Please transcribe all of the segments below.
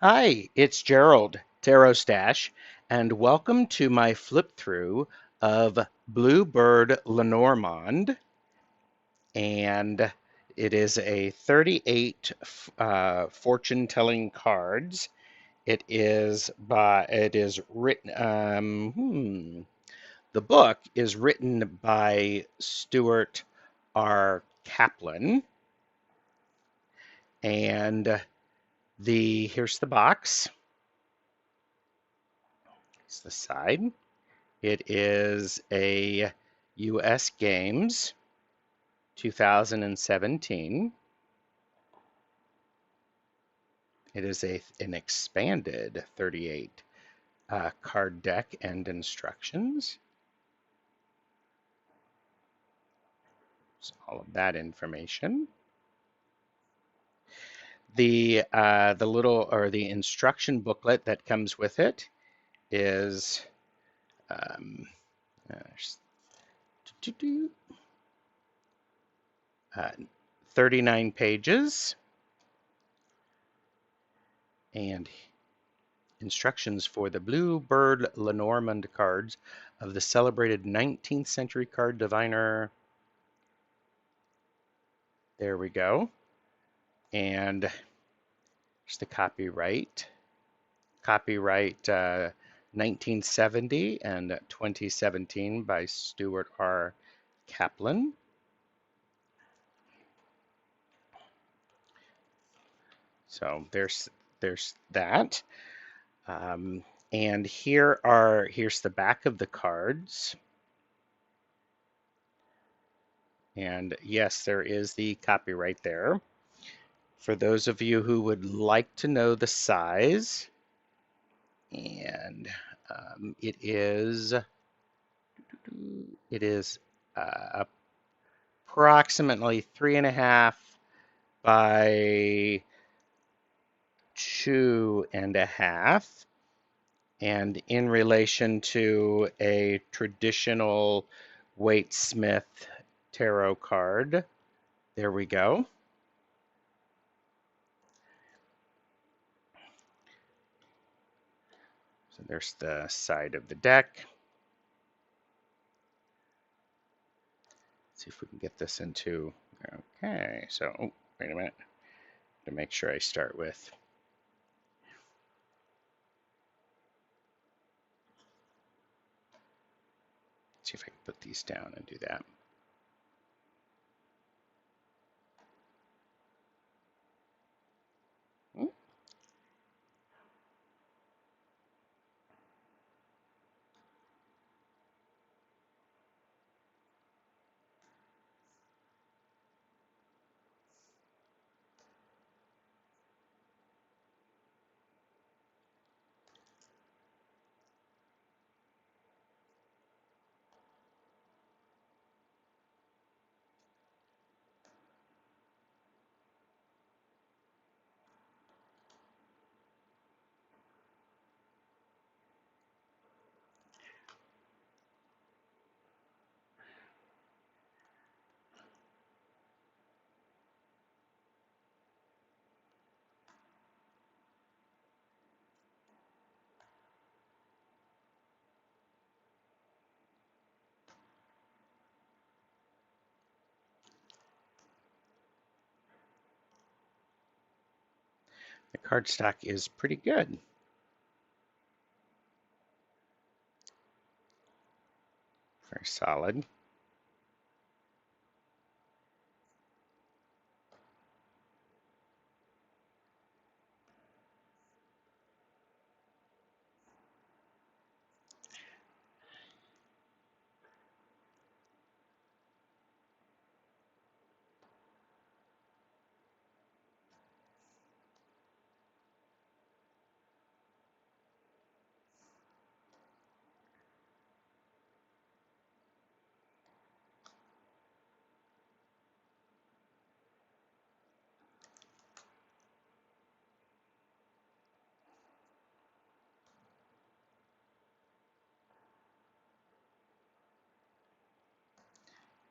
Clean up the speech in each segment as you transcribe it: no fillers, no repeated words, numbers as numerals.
Hi, it's Gerald, Tarot Stash, and welcome to my flip through of Bluebird Lenormand. And it is a 38 fortune telling cards. It is written, the book is written by Stuart R. Kaplan. And here's the box, it's the side. It is a US Games 2017. It is an expanded 38 card deck and instructions. So all of that information. The instruction booklet that comes with it is um, uh, uh, 39 pages, and instructions for the Bluebird Lenormand cards of the celebrated 19th century card diviner. There we go. And here's the copyright. Copyright 1970 and 2017 by Stuart R. Kaplan. So there's that. Um, and here's the back of the cards. And yes, there is the copyright there. For those of you who would like to know the size, and it is approximately 3.5 by 2.5, and in relation to a traditional Waite-Smith tarot card. There we go. So there's the side of the deck. Let's see if we can get this into, okay, so, oh, wait a minute, to make sure I start with. Let's see if I can put these down and do that. The cardstock is pretty good. Very solid.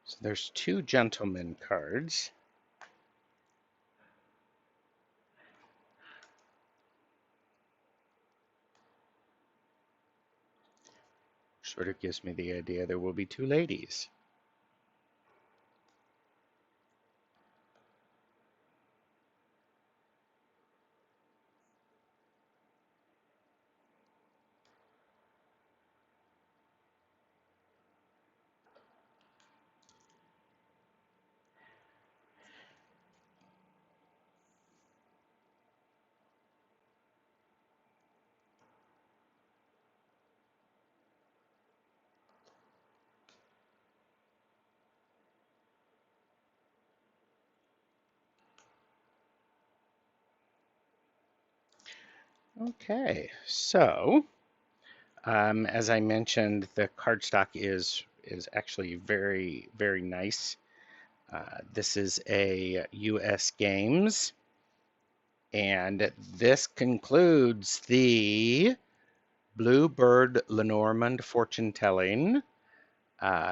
So there's two gentleman cards. Sort of gives me the idea there will be two ladies. Okay, so as I mentioned, the cardstock is actually very nice. This is a US Games, and this concludes the Bluebird Lenormand fortune telling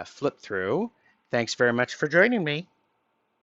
flip through. Thanks very much for joining me.